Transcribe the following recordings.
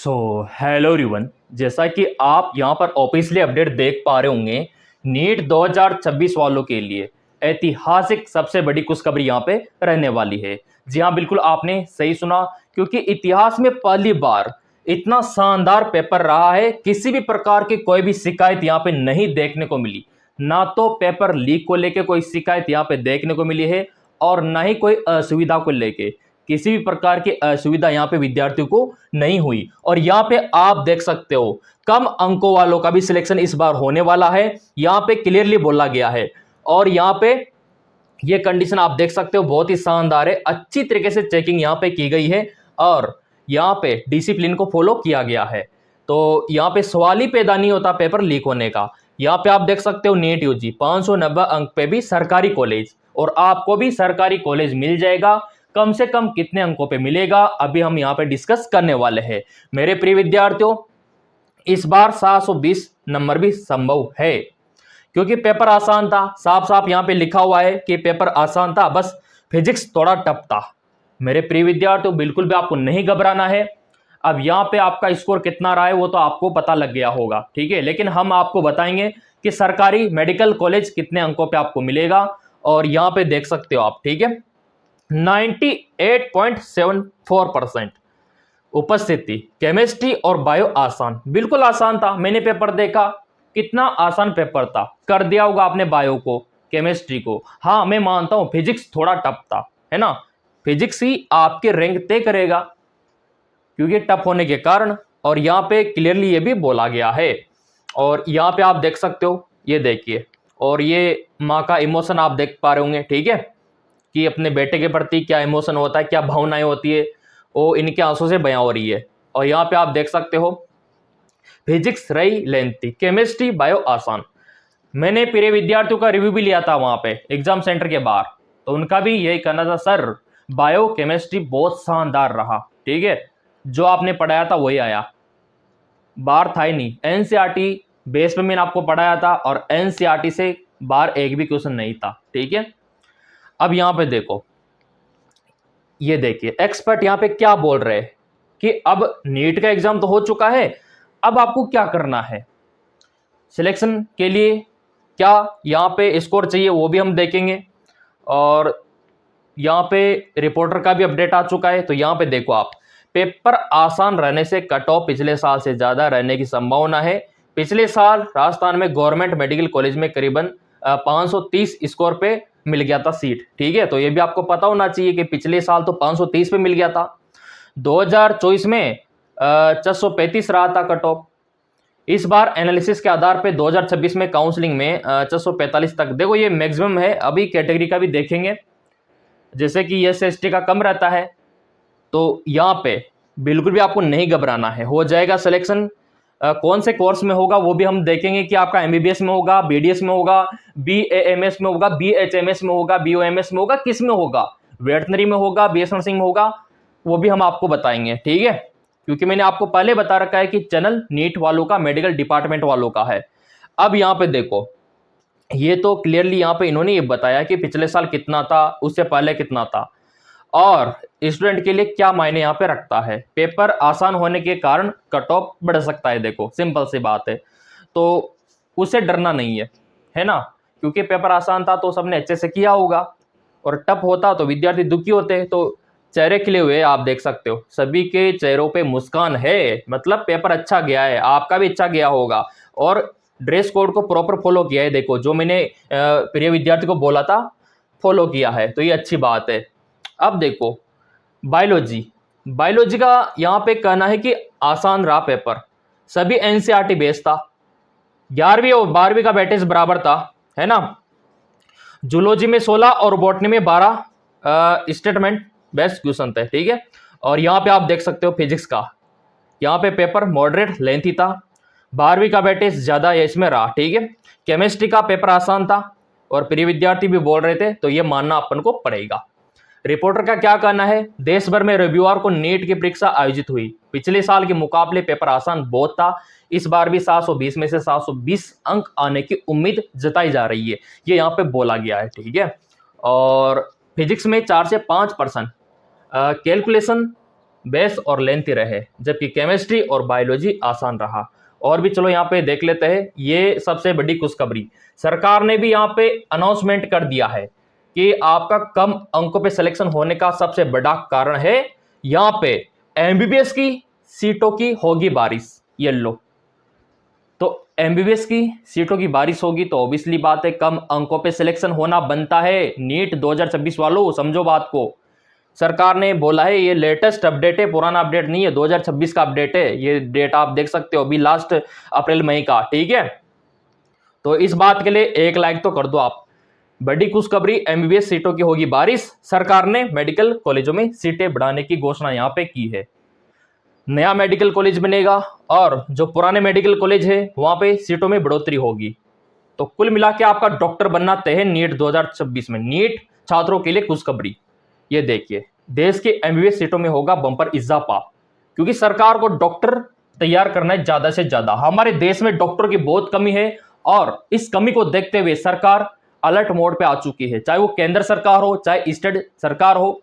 Hello everyone. जैसा कि आप यहाँ पर ऑफिशियली अपडेट देख पा रहे होंगे, नीट 2026 वालों के लिए ऐतिहासिक सबसे बड़ी खुशखबरी यहाँ पे रहने वाली है। जी हाँ, बिल्कुल आपने सही सुना, क्योंकि इतिहास में पहली बार इतना शानदार पेपर रहा है। किसी भी प्रकार की कोई भी शिकायत यहाँ पे नहीं देखने को मिली। ना तो पेपर लीक को लेके कोई शिकायत यहाँ पे देखने को मिली है, और ना ही कोई असुविधा को लेके किसी भी प्रकार की असुविधा यहाँ पे विद्यार्थियों को नहीं हुई। और यहाँ पे आप देख सकते हो, कम अंकों वालों का भी सिलेक्शन इस बार होने वाला है, यहाँ पे क्लियरली बोला गया है। और यहाँ पे ये कंडीशन आप देख सकते हो, बहुत ही शानदार है। अच्छी तरीके से चेकिंग यहाँ पे की गई है और यहाँ पे डिसिप्लिन को फॉलो किया गया है। तो यहाँ पे सवाल ही पैदा नहीं होता पेपर लीक होने का। यहाँ पे आप देख सकते हो, नीट यूजी 590 अंक पे भी सरकारी कॉलेज, और आपको भी सरकारी कॉलेज मिल जाएगा। कम से कम कितने अंकों पे मिलेगा, अभी हम यहाँ पे डिस्कस करने वाले हैं मेरे प्रिय विद्यार्थियों। इस बार 720 नंबर भी संभव है, क्योंकि पेपर आसान था। साफ साफ यहाँ पे लिखा हुआ है कि पेपर आसान था, बस फिजिक्स थोड़ा टफ था। मेरे प्रिय विद्यार्थियों, बिल्कुल भी आपको नहीं घबराना है। अब यहाँ पे आपका स्कोर कितना रहा है वो तो आपको पता लग गया होगा, ठीक है। लेकिन हम आपको बताएंगे कि सरकारी मेडिकल कॉलेज कितने अंकों पे आपको मिलेगा। और यहाँ पे देख सकते हो आप, ठीक है, 98.74% उपस्थिति। केमिस्ट्री और बायो आसान, बिल्कुल आसान था। मैंने पेपर देखा, कितना आसान पेपर था। कर दिया होगा आपने बायो को, केमिस्ट्री को। हाँ, मैं मानता हूं फिजिक्स थोड़ा टफ था, है ना। फिजिक्स ही आपके रैंक तय करेगा, क्योंकि टफ होने के कारण। और यहाँ पे क्लियरली ये भी बोला गया है। और यहाँ पे आप देख सकते हो, ये देखिए, और ये माँ का इमोशन आप देख पा रहे होंगे, ठीक है, कि अपने बेटे के प्रति क्या इमोशन होता है, क्या भावनाएं होती है, वो इनके आंसू से बयां हो रही है। और यहाँ पे आप देख सकते हो, फिजिक्स रही लेंथी, केमिस्ट्री बायो आसान। मैंने प्रिय विद्यार्थियों का रिव्यू भी लिया था वहां पे एग्जाम सेंटर के बाहर, तो उनका भी यही कहना था, सर बायो केमिस्ट्री बहुत शानदार रहा, ठीक है, जो आपने पढ़ाया था वही आया, बाहर था ही नहीं। एनसीईआरटी बेस पे मैंने आपको पढ़ाया था, और एनसीईआरटी से बाहर एक भी क्वेश्चन नहीं था, ठीक है। अब यहाँ पे देखो, ये देखिए एक्सपर्ट यहाँ पे क्या बोल रहे हैं कि अब नीट का एग्जाम तो हो चुका है, अब आपको क्या करना है सिलेक्शन के लिए, क्या यहाँ पे स्कोर चाहिए वो भी हम देखेंगे। और यहाँ पे रिपोर्टर का भी अपडेट आ चुका है। तो यहाँ पे देखो आप, पेपर आसान रहने से कट ऑफ पिछले साल से ज़्यादा रहने की संभावना है। पिछले साल राजस्थान में गवर्नमेंट मेडिकल कॉलेज में करीबन 530 स्कोर पे मिल गया था सीट, ठीक है। तो ये भी आपको पता होना चाहिए कि पिछले साल तो 530 पे मिल गया था। 2024 में 435 रहा था कट ऑफ। इस बार एनालिसिस के आधार पे 2026 में काउंसलिंग में 445 तक। देखो ये मैक्सिमम है, अभी कैटेगरी का भी देखेंगे, जैसे कि SC/ST का कम रहता है। तो यहाँ पे बिल्कुल भी आपको नहीं घबराना है, हो जाएगा सिलेक्शन। कौन से कोर्स में होगा वो भी हम देखेंगे, कि आपका MBBS में होगा, BDS में होगा, BAMS में होगा, BHMS में होगा, BOMS में होगा, किस में होगा, वेटनरी में होगा, BS नर्सिंग में होगा, वो भी हम आपको बताएंगे, ठीक है। क्योंकि मैंने आपको पहले बता रखा है कि चैनल नीट वालों का, मेडिकल डिपार्टमेंट वालों का है। अब यहाँ पे देखो, ये तो क्लियरली यहाँ पे इन्होंने ये बताया कि पिछले साल कितना था, उससे पहले कितना था, और स्टूडेंट के लिए क्या मायने यहाँ पे रखता है। पेपर आसान होने के कारण कट ऑफ बढ़ सकता है, देखो सिंपल सी बात है। तो उससे डरना नहीं है ना, क्योंकि पेपर आसान था तो सबने अच्छे से किया होगा, और टफ होता तो विद्यार्थी दुखी होते। तो चेहरे खिले हुए आप देख सकते हो, सभी के चेहरों पे मुस्कान है, मतलब पेपर अच्छा गया है, आपका भी अच्छा गया होगा। और ड्रेस कोड को प्रॉपर फॉलो किया है, देखो जो मैंने प्रिय विद्यार्थी को बोला था फॉलो किया है, तो ये अच्छी बात है। अब देखो बायोलॉजी, बायोलॉजी का यहाँ पे कहना है कि आसान रहा पेपर, सभी एनसीईआरटी बेस्ड था, 11वीं और 12वीं का वेटेज बराबर था, है ना। जूलॉजी में 16 और बॉटनी में 12 स्टेटमेंट बेस्ट क्वेश्चन थे, ठीक है। और यहाँ पे आप देख सकते हो फिजिक्स का, यहाँ पे पेपर मॉडरेट लेंथी था, 12वीं का वेटेज ज्यादा इसमें रहा, ठीक है। केमिस्ट्री का पेपर आसान था, और प्रिय विद्यार्थी भी बोल रहे थे, तो ये मानना अपन को पड़ेगा। रिपोर्टर का क्या कहना है, देश भर में रविवार को नीट की परीक्षा आयोजित हुई, पिछले साल के मुकाबले पेपर आसान बहुत था, इस बार भी 720 में से 720 अंक आने की उम्मीद जताई जा रही है, ये यहाँ पे बोला गया है, ठीक है। और फिजिक्स में 4 से 5% कैलकुलेशन बेस और लेंथी रहे, जबकि केमिस्ट्री और बायोलॉजी आसान रहा। और भी चलो यहाँ पे देख लेते हैं, ये सबसे बड़ी खुशखबरी, सरकार ने भी यहाँ पे अनाउंसमेंट कर दिया है कि आपका कम अंकों पे सिलेक्शन होने का सबसे बड़ा कारण है यहाँ पे एमबीबीएस की सीटों की होगी बारिश। ये लो, तो एमबीबीएस की सीटों की बारिश होगी तो ऑब्वियसली बात है कम अंकों पे सिलेक्शन होना बनता है। नीट 2026 वालों समझो बात को, सरकार ने बोला है, ये लेटेस्ट अपडेट है, पुराना अपडेट नहीं है, 2026 का अपडेट है। ये डेट आप देख सकते हो अभी लास्ट अप्रैल मई का, ठीक है। तो इस बात के लिए एक लाइक तो कर दो आप। बड़ी खुशखबरी, एमबीबीएस सीटों की होगी बारिश, सरकार ने मेडिकल कॉलेजों में सीटें बढ़ाने की घोषणा यहाँ पे की है। नया मेडिकल कॉलेज बनेगा और जो पुराने मेडिकल कॉलेज है वहां पे सीटों में बढ़ोतरी होगी। तो कुल मिला के आपका डॉक्टर बनना तय है नीट 2026 में। नीट छात्रों के लिए खुशखबरी, ये देखिए, देश के एमबीबीएस सीटों में होगा बम्पर इजाफा, क्योंकि सरकार को डॉक्टर तैयार करना है ज्यादा से ज्यादा। हमारे देश में डॉक्टर की बहुत कमी है और इस कमी को देखते हुए सरकार अलर्ट मोड पे आ चुकी है, चाहे वो केंद्र सरकार हो चाहे स्टेट सरकार हो,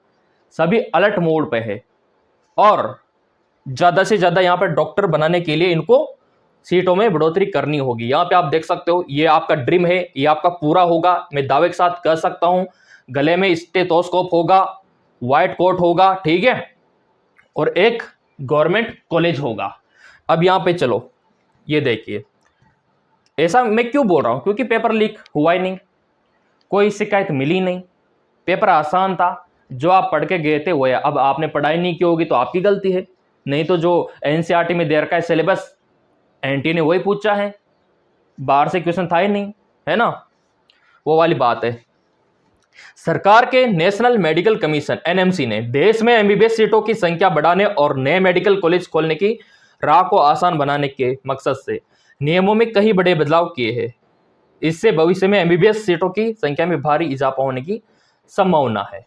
सभी अलर्ट मोड पे है। और ज्यादा से ज्यादा यहाँ पे डॉक्टर बनाने के लिए इनको सीटों में बढ़ोतरी करनी होगी। यहाँ पे आप देख सकते हो, ये आपका ड्रीम है, ये आपका पूरा होगा, मैं दावे के साथ कह सकता हूं। गले में स्टेथोस्कोप होगा, व्हाइट कोट होगा, ठीक है, और एक गवर्नमेंट कॉलेज होगा। अब यहाँ पे चलो, ये देखिए, ऐसा मैं क्यों बोल रहा हूं, क्योंकि पेपर लीक हुआ ही नहीं, कोई शिकायत मिली नहीं, पेपर आसान था, जो आप पढ़ के गए थे वो है। अब आपने पढ़ाई नहीं की होगी तो आपकी गलती है, नहीं तो जो एनसीईआरटी में दे रखा है सिलेबस, एनटी ने वही पूछा है, बाहर से क्वेश्चन था ही नहीं, है ना, वो वाली बात है। सरकार के नेशनल मेडिकल कमीशन एनएमसी ने देश में एमबीबीएस सीटों की संख्या बढ़ाने और नए मेडिकल कॉलेज खोलने की राह को आसान बनाने के मकसद से नियमों में कई बड़े बदलाव किए हैं। इससे भविष्य में एमबीबीएस सीटों की संख्या में भारी इजाफा होने की संभावना है।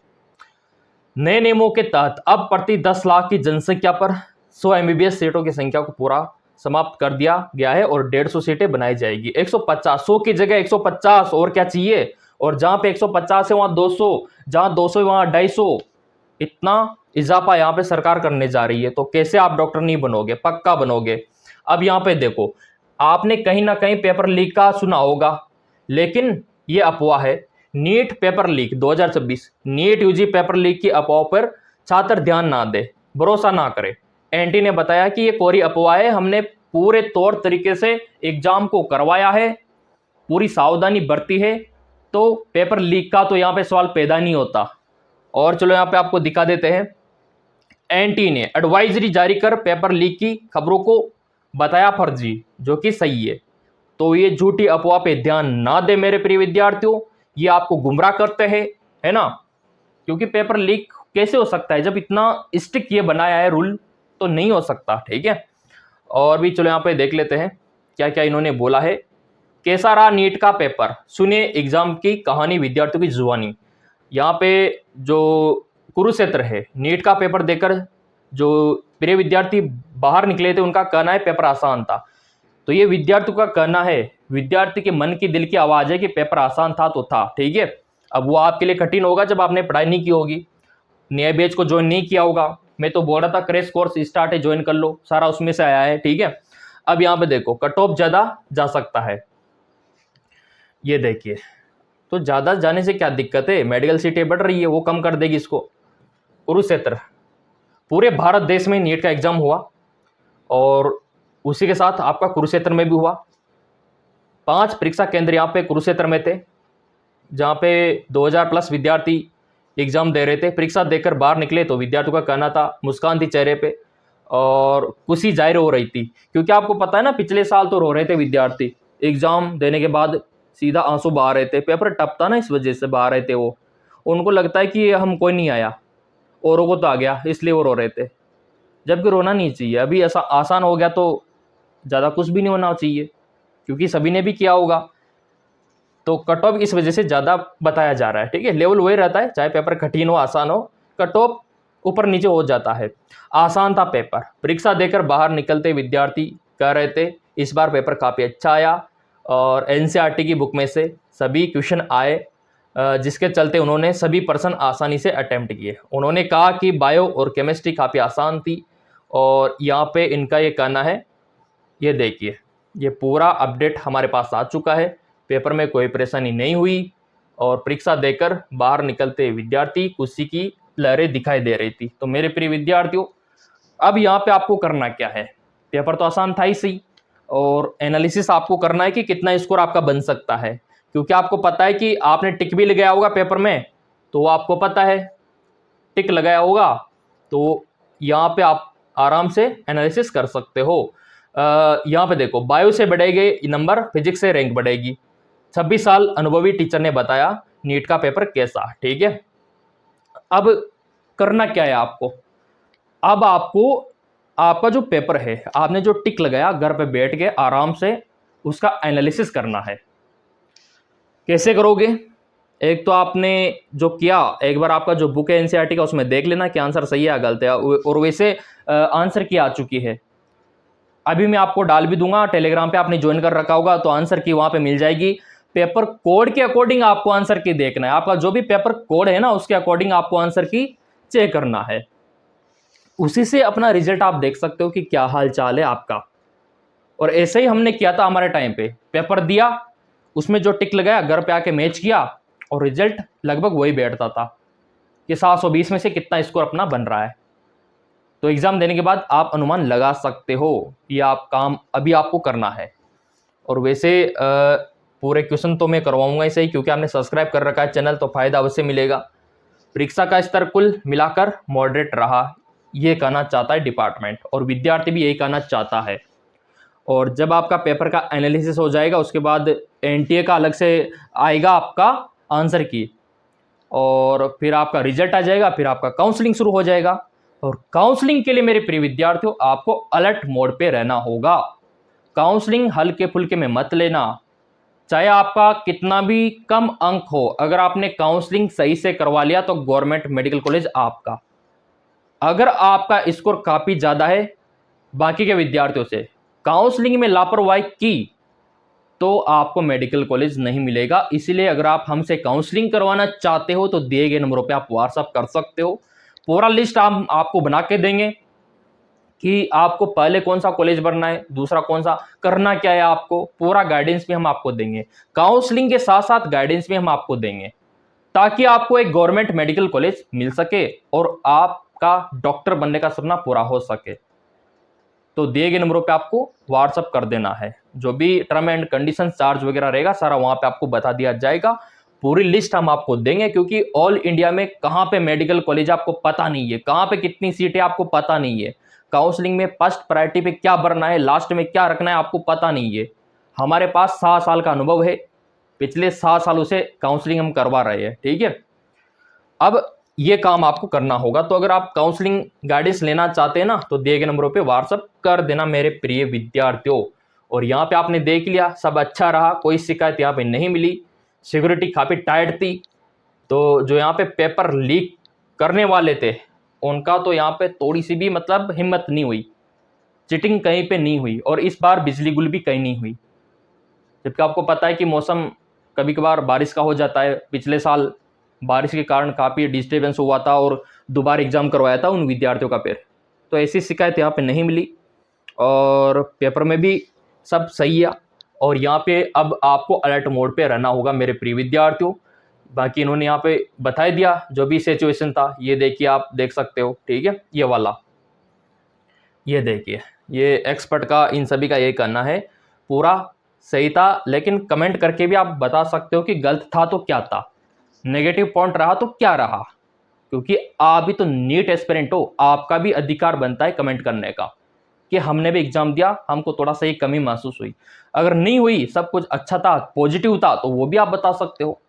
नए नियमों के तहत अब प्रति 10 लाख की जनसंख्या पर 100 एमबीबीएस सीटों की संख्या को पूरा समाप्त कर दिया गया है और 150 सीटें बनाई जाएगी। 150, 100 की जगह 150, और क्या चाहिए। और जहां पे 150 है वहां 200, जहां 200 है वहां 250, इतना इजाफा यहाँ पे सरकार करने जा रही है। तो कैसे आप डॉक्टर नहीं बनोगे, पक्का बनोगे। अब यहाँ पे देखो, आपने कहीं ना कहीं पेपर लीक का सुना होगा, लेकिन ये अफवाह है। NEET paper leak 2026, NEET UG paper leak की अफवाह पर छात्र ध्यान ना दे, भरोसा ना करे। एनटी ने बताया कि ये कोरी अफवाह है, हमने पूरे तौर तरीके से एग्जाम को करवाया है, पूरी सावधानी बरती है, तो पेपर लीक का तो यहाँ पे सवाल पैदा नहीं होता। और चलो यहाँ पे आपको दिखा देते हैं, एनटी ने एडवाइजरी जारी कर पेपर लीक की खबरों को बताया फर्जी, जो कि सही है। तो ये झूठी अफवाह पे ध्यान ना दे मेरे प्रिय विद्यार्थियों, ये आपको गुमराह करते हैं, है ना, क्योंकि पेपर लीक कैसे हो सकता है, जब इतना स्ट्रिक्ट ये बनाया है रूल, तो नहीं हो सकता, ठीक है। और भी चलो यहाँ पे देख लेते हैं क्या क्या इन्होंने बोला है। कैसा रहा नीट का पेपर, सुनिए एग्जाम की कहानी, विद्यार्थियों की जुबानी। यहाँ पे जो कुरुक्षेत्र है, नीट का पेपर देकर जो प्रिय विद्यार्थी बाहर निकले थे उनका कहना है पेपर आसान था। तो ये विद्यार्थियों का कहना है, विद्यार्थी के मन की दिल की आवाज है कि पेपर आसान था तो था, ठीक है। अब वो आपके लिए कठिन होगा जब आपने पढ़ाई नहीं की होगी, नए बैच को ज्वाइन नहीं किया होगा। मैं तो बोल रहा था क्रैश कोर्स स्टार्ट है, ज्वाइन कर लो, सारा उसमें से आया है, ठीक है। अब यहाँ पे देखो, कट ऑफ ज्यादा जा सकता है, ये देखिए, तो ज्यादा जाने से क्या दिक्कत है, मेडिकल सीटें बढ़ रही है, वो कम कर देगी इसको। कुरुक्षेत्र, पूरे भारत देश में नीट का एग्जाम हुआ और उसी के साथ आपका कुरुक्षेत्र में भी हुआ। 5 परीक्षा केंद्र यहाँ पे कुरुक्षेत्र में थे, जहाँ पे 2000 प्लस विद्यार्थी एग्जाम दे रहे थे। परीक्षा देकर बाहर निकले तो विद्यार्थियों का कहना था, मुस्कान थी चेहरे पे और खुशी जाहिर हो रही थी, क्योंकि आपको पता है ना, पिछले साल तो रो रहे थे विद्यार्थी, एग्जाम देने के बाद सीधा आंसू बहा रहे थे, पेपर टफ था ना, इस वजह से बहा रहे थे वो। उनको लगता है कि हम कोई नहीं आया, औरों को तो आ गया, इसलिए वो रो रहे थे, जबकि रोना नहीं चाहिए। अभी ऐसा आसान हो गया तो ज़्यादा कुछ भी नहीं होना चाहिए, क्योंकि सभी ने भी किया होगा। तो कट ऑफ इस वजह से ज़्यादा बताया जा रहा है, ठीक है। लेवल वही रहता है, चाहे पेपर कठिन हो आसान हो, कट ऑफ ऊपर नीचे हो जाता है। आसान था पेपर, परीक्षा देकर बाहर निकलते विद्यार्थी कह रहे थे इस बार पेपर काफ़ी अच्छा आया और एनसीईआरटी की बुक में से सभी क्वेश्चन आए जिसके चलते उन्होंने सभी प्रश्न आसानी से अटेम्प्ट किए। उन्होंने कहा कि बायो और केमिस्ट्री काफ़ी आसान थी, और यहाँ पे इनका ये कहना है, ये देखिए ये पूरा अपडेट हमारे पास आ चुका है, पेपर में कोई परेशानी नहीं हुई, और परीक्षा देकर बाहर निकलते विद्यार्थी खुशी की लहरें दिखाई दे रही थी। तो मेरे प्रिय विद्यार्थियों, अब यहाँ पे आपको करना क्या है, पेपर तो आसान था ही सही, और एनालिसिस आपको करना है कि कितना स्कोर आपका बन सकता है, क्योंकि आपको पता है कि आपने टिक भी लगाया होगा पेपर में, तो आपको पता है टिक लगाया होगा, तो यहाँ पे आप आराम से एनालिसिस कर सकते हो। यहाँ पे देखो, बायो से बढ़ेंगे नंबर, फिजिक्स से रैंक बढ़ेगी। 26 साल अनुभवी टीचर ने बताया नीट का पेपर कैसा, ठीक है। अब करना क्या है आपको, अब आपको आपका जो पेपर है, आपने जो टिक लगाया, घर पे बैठ के आराम से उसका एनालिसिस करना है। कैसे करोगे, एक तो आपने जो किया, एक बार आपका जो बुक है एनसीईआरटी का, उसमें देख लेना कि आंसर सही है या गलत है, और वैसे आंसर की आ चुकी है, अभी मैं आपको डाल भी दूंगा टेलीग्राम पे, आपने ज्वाइन कर रखा होगा तो आंसर की वहां पे मिल जाएगी। पेपर कोड के अकॉर्डिंग आपको आंसर की देखना है, आपका जो भी पेपर कोड है ना, उसके अकॉर्डिंग आपको आंसर की चेक करना है, उसी से अपना रिजल्ट आप देख सकते हो कि क्या हाल चाल है आपका। और ऐसे ही हमने किया था हमारे टाइम पे, पेपर दिया, उसमें जो टिक लगाया, घर पे आके मैच किया, और रिजल्ट लगभग वही बैठता था कि 720 में से कितना स्कोर अपना बन रहा है। तो एग्जाम देने के बाद आप अनुमान लगा सकते हो, ये आप काम अभी आपको करना है। और वैसे पूरे क्वेश्चन तो मैं करवाऊंगा ऐसे ही, क्योंकि आपने सब्सक्राइब कर रखा है चैनल, तो फायदा अवश्य मिलेगा। परीक्षा का स्तर कुल मिलाकर मॉडरेट रहा, ये कहना चाहता है डिपार्टमेंट, और विद्यार्थी भी यही कहना चाहता है। और जब आपका पेपर का एनालिसिस हो जाएगा, उसके बाद एनटीए का अलग से आएगा आपका आंसर की, और फिर आपका रिजल्ट आ जाएगा, फिर आपका काउंसलिंग शुरू हो जाएगा। और काउंसलिंग के लिए मेरे प्रिय विद्यार्थियों, आपको अलर्ट मोड पे रहना होगा। काउंसलिंग हल्के फुल्के में मत लेना, चाहे आपका कितना भी कम अंक हो, अगर आपने काउंसलिंग सही से करवा लिया तो गवर्नमेंट मेडिकल कॉलेज आपका। अगर आपका स्कोर काफी ज्यादा है बाकी के विद्यार्थियों से, काउंसलिंग में लापरवाही की, तो आपको मेडिकल कॉलेज नहीं मिलेगा। इसीलिए अगर आप हमसे काउंसलिंग करवाना चाहते हो तो दिए गए नंबरों पे आप व्हाट्सअप कर सकते हो, पूरा लिस्ट हम आपको बना के देंगे कि आपको पहले कौन सा कॉलेज भरना है, दूसरा कौन सा, करना क्या है, आपको पूरा गाइडेंस भी हम आपको देंगे। काउंसलिंग के साथ साथ गाइडेंस भी हम आपको देंगे, ताकि आपको एक गवर्नमेंट मेडिकल कॉलेज मिल सके और आपका डॉक्टर बनने का सपना पूरा हो सके। तो दिए गए नंबरों पे आपको व्हाट्सअप कर देना है, जो भी टर्म एंड कंडीशन चार्ज वगैरह रहेगा सारा वहां पे आपको बता दिया जाएगा। पूरी लिस्ट हम आपको देंगे, क्योंकि ऑल इंडिया में कहाँ पे मेडिकल कॉलेज आपको पता नहीं है, कहाँ पे कितनी सीटें आपको पता नहीं है, काउंसलिंग में फर्स्ट प्रायोरिटी पे क्या भरना है, लास्ट में क्या रखना है, आपको पता नहीं है। हमारे पास 7 साल का अनुभव है, पिछले 7 सालों से काउंसलिंग हम करवा रहे हैं, ठीक है। अब ये काम आपको करना होगा। तो अगर आप काउंसलिंग गाइडेंस लेना चाहते हैं ना, तो दिए गए नंबरों पे व्हाट्सअप कर देना मेरे प्रिय विद्यार्थियों। और यहाँ पे आपने देख लिया, सब अच्छा रहा, कोई शिकायत यहाँ पे नहीं मिली, सिक्योरिटी काफ़ी टाइट थी। तो जो यहाँ पे पेपर लीक करने वाले थे, उनका तो यहाँ पे थोड़ी सी भी मतलब हिम्मत नहीं हुई, चिटिंग कहीं पे नहीं हुई, और इस बार बिजली गुल भी कहीं नहीं हुई। जबकि आपको पता है कि मौसम कभी कभार बारिश का हो जाता है, पिछले साल बारिश के कारण काफ़ी डिस्टर्बेंस हुआ था और दोबारा एग्जाम करवाया था उन विद्यार्थियों का फिर। तो ऐसी शिकायत यहाँ पे नहीं मिली, और पेपर में भी सब सही है। और यहाँ पे अब आपको अलर्ट मोड पे रहना होगा मेरे प्रिय विद्यार्थियों। बाकी इन्होंने यहाँ पे बता दिया जो भी सिचुएशन था, ये देखिए, आप देख सकते हो, ठीक है। ये वाला, ये देखिए, ये एक्सपर्ट का इन सभी का ये कहना है, पूरा सही था, लेकिन कमेंट करके भी आप बता सकते हो कि गलत था तो क्या था, नेगेटिव पॉइंट रहा तो क्या रहा, क्योंकि आप भी तो नीट एस्पिरेंट हो, आपका भी अधिकार बनता है कमेंट करने का कि हमने भी एग्जाम दिया, हमको थोड़ा सा ही कमी महसूस हुई। अगर नहीं हुई, सब कुछ अच्छा था, पॉजिटिव था, तो वो भी आप बता सकते हो।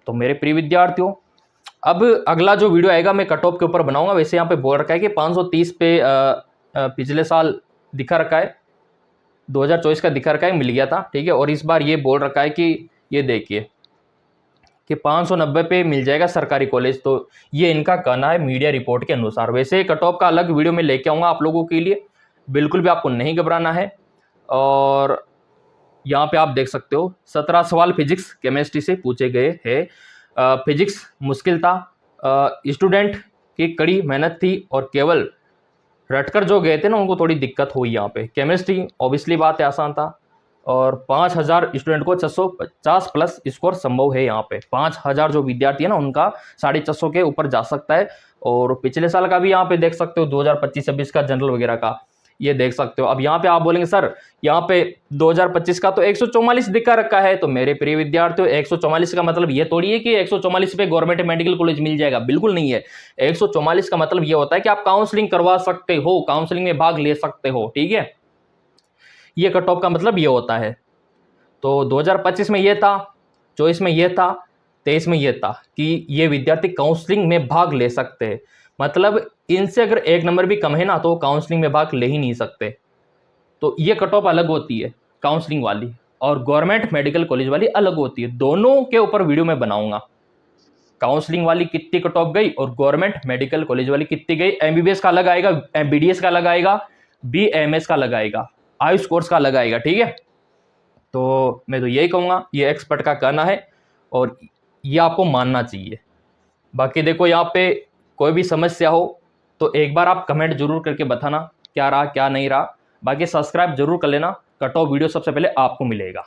तो मेरे प्रिय विद्यार्थियों, अब अगला जो वीडियो आएगा मैं कट ऑफ के ऊपर बनाऊंगा। वैसे यहाँ पे बोल रखा है कि 530 पे पिछले साल दिखा रखा है, 2024 का दिखा रखा है, मिल गया था, ठीक है। और इस बार ये बोल रखा है कि ये देखिए कि 590 पे मिल जाएगा सरकारी कॉलेज। तो ये इनका कहना है मीडिया रिपोर्ट के अनुसार। वैसे कट ऑफ का अलग वीडियो में लेके आऊँगा आप लोगों के लिए, बिल्कुल भी आपको नहीं घबराना है। और यहाँ पे आप देख सकते हो 17 सवाल फिजिक्स केमिस्ट्री से पूछे गए हैं। फिजिक्स मुश्किल था, स्टूडेंट की कड़ी मेहनत थी और केवल रटकर जो गए थे ना उनको थोड़ी दिक्कत हुई यहाँ पे। केमिस्ट्री ऑब्वियसली बात है आसान था और 5000 स्टूडेंट को 650 प्लस स्कोर संभव है यहाँ पे। 5000 जो विद्यार्थी है ना उनका 650 के ऊपर जा सकता है। और पिछले साल का भी यहाँ पे देख सकते हो 2025-26 का जनरल वगैरह का ये देख सकते हो। अब यहाँ पे आप बोलेंगे सर यहाँ पे 2025 का तो 144 दिखा रखा है, तो मेरे प्रिय विद्यार्थियों 144 का मतलब ये थोड़ी है कि 144 पे गवर्नमेंट मेडिकल कॉलेज मिल जाएगा, बिल्कुल नहीं है। 144 का मतलब ये होता है कि आप काउंसलिंग करवा सकते हो, काउंसलिंग में भाग ले सकते हो, ठीक है। ये कट ऑफ का मतलब ये होता है। तो 2025 में ये था, 24 में ये था, 23 में ये था कि ये विद्यार्थी काउंसलिंग में भाग ले सकते हैं। मतलब इनसे अगर एक नंबर भी कम है ना तो काउंसलिंग में भाग ले ही नहीं सकते। तो ये कट ऑफ अलग होती है काउंसलिंग वाली, और गवर्नमेंट मेडिकल कॉलेज वाली अलग होती है। दोनों के ऊपर वीडियो में बनाऊंगा, काउंसलिंग वाली कितनी कट ऑफ गई और गवर्नमेंट मेडिकल कॉलेज वाली कितनी गई। एमबीबीएस का अलग आएगा, बीडीएस का अलग आएगा, बीएमएस का अलग आएगा, आयुष कोर्स का अलग आएगा, ठीक है। तो मैं तो यही कहूँगा, ये एक्सपर्ट का कहना है और ये आपको मानना चाहिए। बाकी देखो यहाँ पे कोई भी समस्या हो तो एक बार आप कमेंट जरूर करके बताना क्या रहा क्या नहीं रहा। बाकी सब्सक्राइब जरूर कर लेना, कट ऑफ वीडियो सबसे पहले आपको मिलेगा।